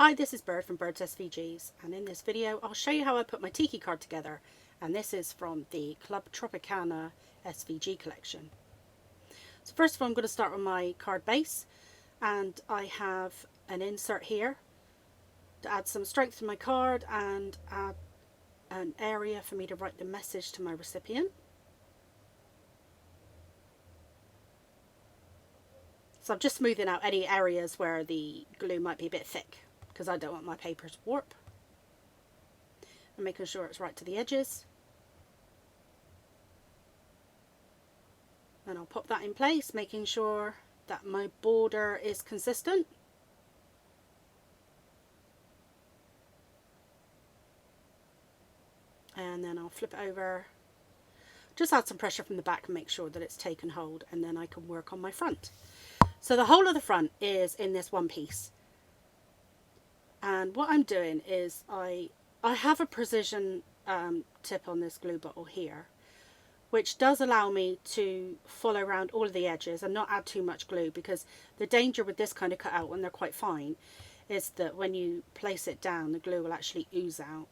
Hi, this is Bird from Bird's SVGs, and in this video I'll show you how I put my Tiki card together, and this is from the Club Tropicana SVG collection. So first of all, I'm going to start with my card base, and I have an insert here to add some strength to my card and add an area for me to write the message to my recipient. So I'm just smoothing out any areas where the glue might be a bit thick, because I don't want my paper to warp. And making sure it's right to the edges. And I'll pop that in place, making sure that my border is consistent. And then I'll flip it over. Just add some pressure from the back and make sure that it's taken hold, and then I can work on my front. So the whole of the front is in this one piece. And what I'm doing is I have a precision tip on this glue bottle here, which does allow me to follow around all of the edges and not add too much glue, because the danger with this kind of cutout when they're quite fine is that when you place it down, the glue will actually ooze out.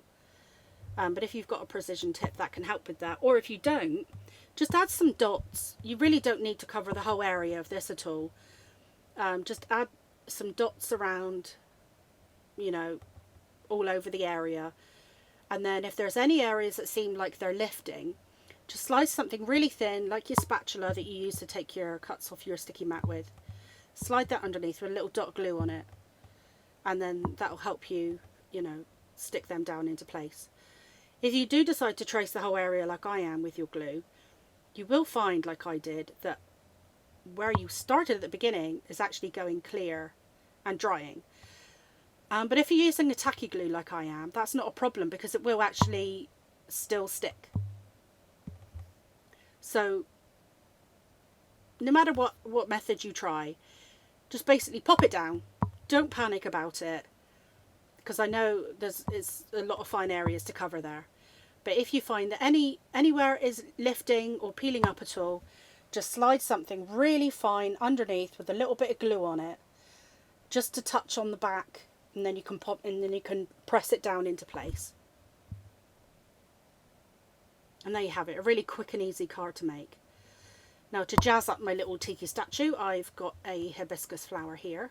But if you've got a precision tip, that can help with that. Or if you don't, just add some dots. You really don't need to cover the whole area of this at all. Just add some dots around, you know, all over the area. And then if there's any areas that seem like they're lifting, just slice something really thin, like your spatula that you use to take your cuts off your sticky mat with. Slide that underneath with a little dot glue on it, and then that'll help you, you know, stick them down into place. If you do decide to trace the whole area like I am with your glue, you will find, like I did, that where you started at the beginning is actually going clear and drying. But if you're using a tacky glue like I am, that's not a problem, because it will actually still stick. So no matter what method you try, just basically pop it down. Don't panic about it, because I know it's a lot of fine areas to cover there. But if you find that anywhere is lifting or peeling up at all, just slide something really fine underneath with a little bit of glue on it, just to touch on the back, and then you can pop, and then you can press it down into place. And there you have it, a really quick and easy card to make. Now, to jazz up my little Tiki statue, I've got a hibiscus flower here.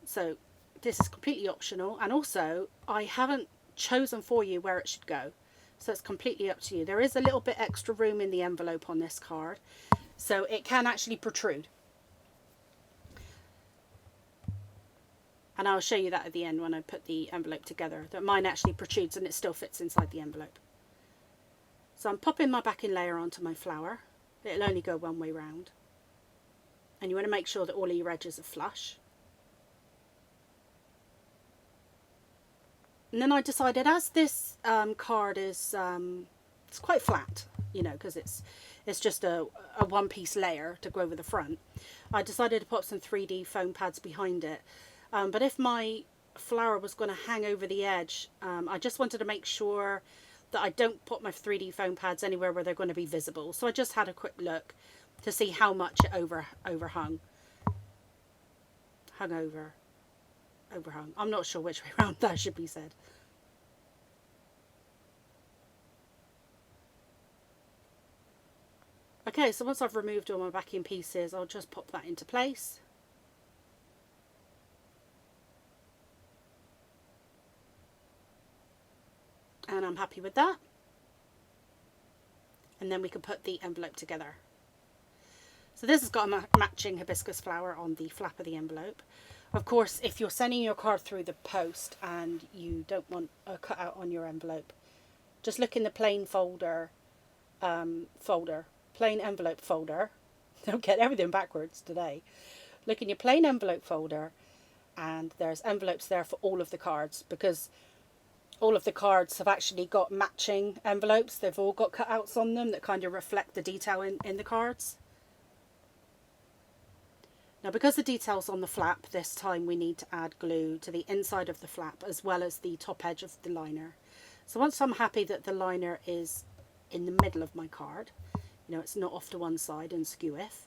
So this is completely optional, and also I haven't chosen for you where it should go, so it's completely up to you. There is a little bit extra room in the envelope on this card, so it can actually protrude. And I'll show you that at the end when I put the envelope together, that mine actually protrudes and it still fits inside the envelope. So I'm popping my backing layer onto my flower. It'll only go one way round. And you want to make sure that all of your edges are flush. And then I decided, as this card is it's quite flat, you know, because it's just a one-piece layer to go over the front, I decided to put some 3D foam pads behind it. But if my flower was going to hang over the edge, I just wanted to make sure that I don't put my 3D foam pads anywhere where they're going to be visible. So I just had a quick look to see how much it overhung. Overhung. I'm not sure which way around that should be said. Okay, so once I've removed all my backing pieces, I'll just pop that into place. And I'm happy with that. And then we can put the envelope together. So this has got a matching hibiscus flower on the flap of the envelope. Of course, if you're sending your card through the post and you don't want a cutout on your envelope, just look in the plain plain envelope folder. Don't get everything backwards today. Look in your plain envelope folder, and there's envelopes there for all of the cards, because all of the cards have actually got matching envelopes. They've all got cutouts on them that kind of reflect the detail in the cards. Now, because the detail's on the flap, this time we need to add glue to the inside of the flap as well as the top edge of the liner. So once I'm happy that the liner is in the middle of my card, you know, it's not off to one side and skew-if,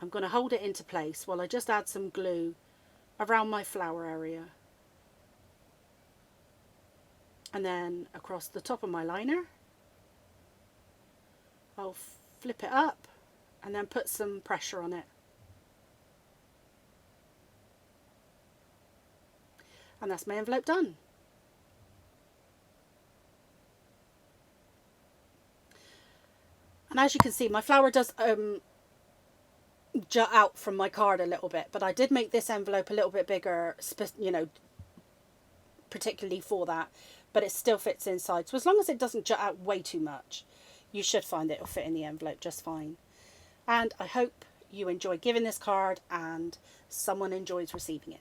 I'm going to hold it into place while I just add some glue around my flower area. And then across the top of my liner, I'll flip it up and then put some pressure on it. And that's my envelope done. And as you can see, my flower does jut out from my card a little bit, but I did make this envelope a little bit bigger, you know, particularly for that, but it still fits inside. So as long as it doesn't jut out way too much, you should find that it'll fit in the envelope just fine. And I hope you enjoy giving this card and someone enjoys receiving it.